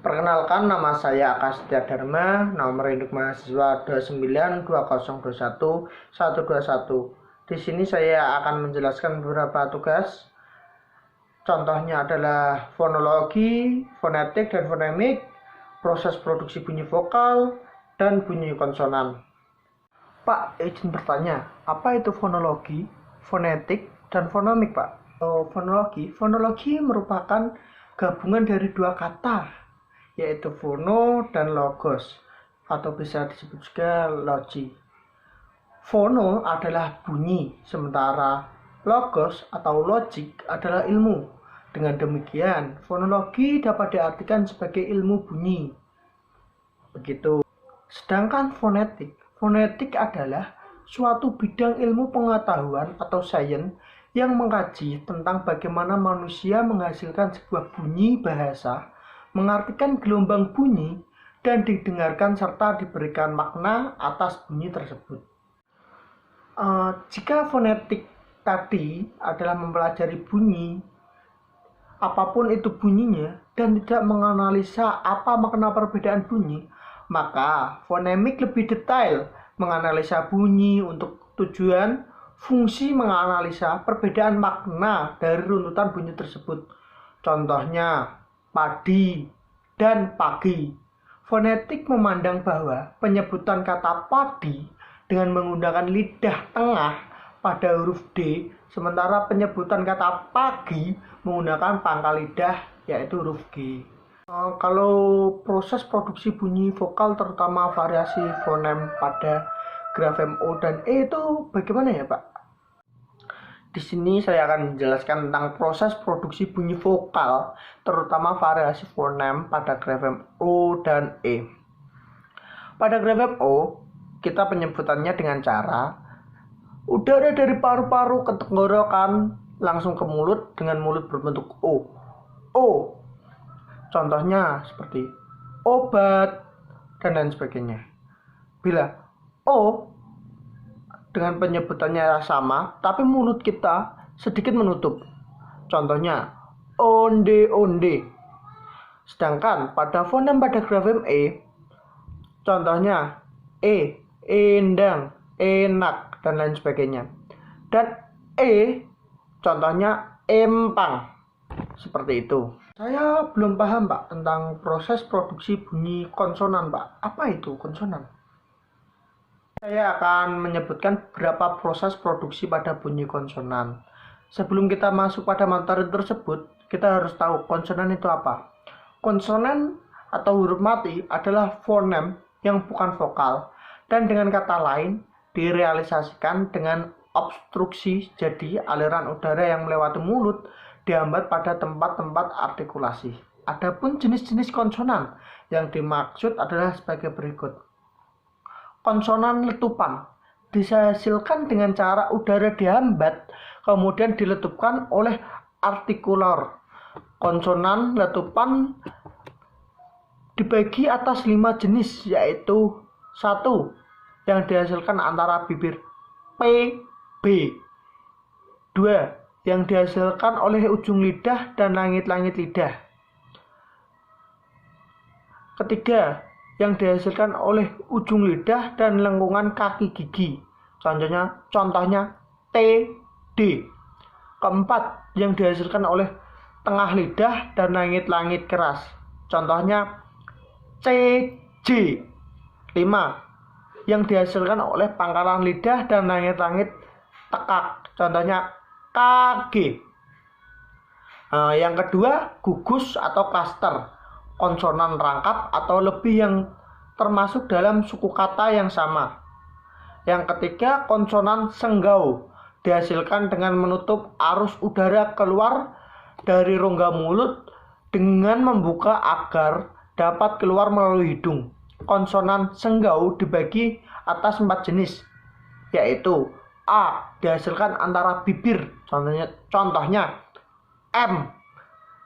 Perkenalkan, nama saya Akastia Dharma, nomor induk mahasiswa 2920211121. Di sini saya akan menjelaskan beberapa tugas. Contohnya adalah fonologi, fonetik dan fonemik, proses produksi bunyi vokal, dan bunyi konsonan. Pak, izin bertanya, apa itu fonologi, fonetik, dan fonemik, Pak? Fonologi merupakan gabungan dari dua kata, yaitu fono dan logos, atau bisa disebut juga logi. Fono adalah bunyi, sementara logos atau logik adalah ilmu. Dengan demikian, fonologi dapat diartikan sebagai ilmu bunyi. Begitu. Sedangkan fonetik adalah suatu bidang ilmu pengetahuan atau sains yang mengkaji tentang bagaimana manusia menghasilkan sebuah bunyi bahasa, mengartikan gelombang bunyi, dan didengarkan serta diberikan makna atas bunyi tersebut. Jika fonetik tadi adalah mempelajari bunyi, apapun itu bunyinya, dan tidak menganalisa apa makna perbedaan bunyi, maka fonemik lebih detail menganalisa bunyi untuk tujuan fungsi menganalisa perbedaan makna dari runtutan bunyi tersebut. Contohnya, padi dan pagi. Fonetik memandang bahwa penyebutan kata padi dengan menggunakan lidah tengah pada huruf D, sementara penyebutan kata pagi menggunakan pangkal lidah yaitu huruf G. Kalau proses produksi bunyi vokal terutama variasi fonem pada grafem O dan E itu bagaimana ya, Pak? Di sini saya akan menjelaskan tentang proses produksi bunyi vokal, terutama variasi fonem pada grafem O dan E. Pada grafem O, kita penyebutannya dengan cara udara dari paru-paru ke tenggorokan langsung ke mulut dengan mulut berbentuk O. O. Contohnya seperti obat dan lain sebagainya. Bila O dengan penyebutannya sama, tapi mulut kita sedikit menutup. Contohnya, onde-onde. Sedangkan pada fonem pada grafem E, contohnya endang, enak, dan lain sebagainya. Dan E, contohnya empang. Seperti itu. Saya belum paham, Pak, tentang proses produksi bunyi konsonan, Pak. Apa itu konsonan? Saya akan menyebutkan beberapa proses produksi pada bunyi konsonan. Sebelum kita masuk pada materi tersebut, kita harus tahu konsonan itu apa. Konsonan atau huruf mati adalah fonem yang bukan vokal, dan dengan kata lain direalisasikan dengan obstruksi, jadi aliran udara yang melewati mulut dihambat pada tempat-tempat artikulasi. Adapun jenis-jenis konsonan yang dimaksud adalah sebagai berikut. Konsonan letupan dihasilkan dengan cara udara dihambat kemudian diletupkan oleh artikular. Konsonan letupan dibagi atas 5 jenis, yaitu 1. Yang dihasilkan antara bibir P, B. 2. Yang dihasilkan oleh ujung lidah dan langit-langit lidah. Ketiga, yang dihasilkan oleh ujung lidah dan lengkungan kaki gigi. Contohnya T, D. Keempat, yang dihasilkan oleh tengah lidah dan langit-langit keras. Contohnya C, J. 5. Yang dihasilkan oleh pangkalan lidah dan langit-langit tekak. Contohnya K, G. Yang kedua, gugus atau klaster. Konsonan rangkap atau lebih yang termasuk dalam suku kata yang sama. Yang ketiga, konsonan senggau dihasilkan dengan menutup arus udara keluar dari rongga mulut dengan membuka agar dapat keluar melalui hidung. Konsonan senggau dibagi atas 4 jenis, yaitu A. Dihasilkan antara bibir, contohnya M.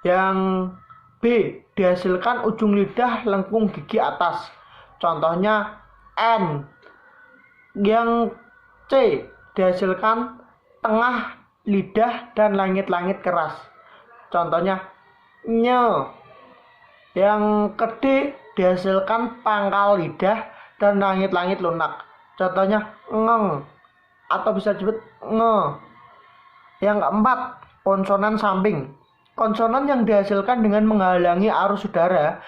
Yang B. Dihasilkan ujung lidah lengkung gigi atas, contohnya N. Yang C. Dihasilkan tengah lidah dan langit-langit keras, contohnya Nye. Yang ke D dihasilkan pangkal lidah dan langit-langit lunak. Contohnya ngeng atau bisa disebut nge. Yang keempat, konsonan samping. Konsonan yang dihasilkan dengan menghalangi arus udara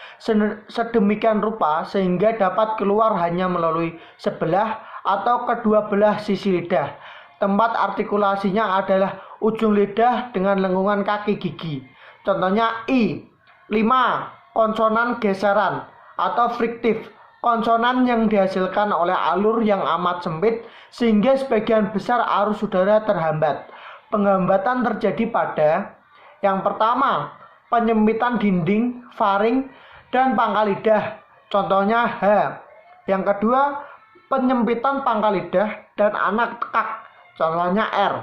sedemikian rupa sehingga dapat keluar hanya melalui sebelah atau kedua belah sisi lidah. Tempat artikulasinya adalah ujung lidah dengan lengkungan kaki gigi. Contohnya I. 5. Konsonan geseran atau friktif. Konsonan yang dihasilkan oleh alur yang amat sempit sehingga sebagian besar arus udara terhambat. Penghambatan terjadi pada yang pertama, penyempitan dinding, faring, dan pangkal lidah. Contohnya H. Yang kedua, penyempitan pangkal lidah dan anak tekak. Contohnya R.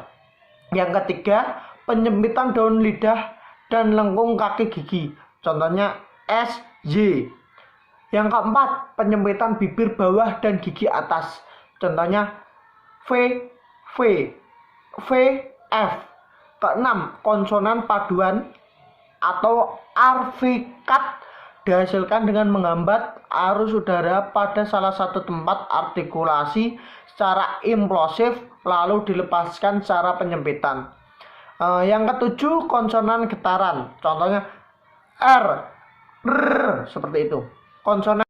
Yang ketiga, penyempitan daun lidah dan lengkung kaki gigi. Contohnya S, Y. Yang keempat, penyempitan bibir bawah dan gigi atas. Contohnya V, V, V, F. Keenam, konsonan paduan atau arfikat dihasilkan dengan menghambat arus udara pada salah satu tempat artikulasi secara implosif lalu dilepaskan secara penyempitan. Yang ketujuh, konsonan getaran. Contohnya R, R seperti itu. Konsonan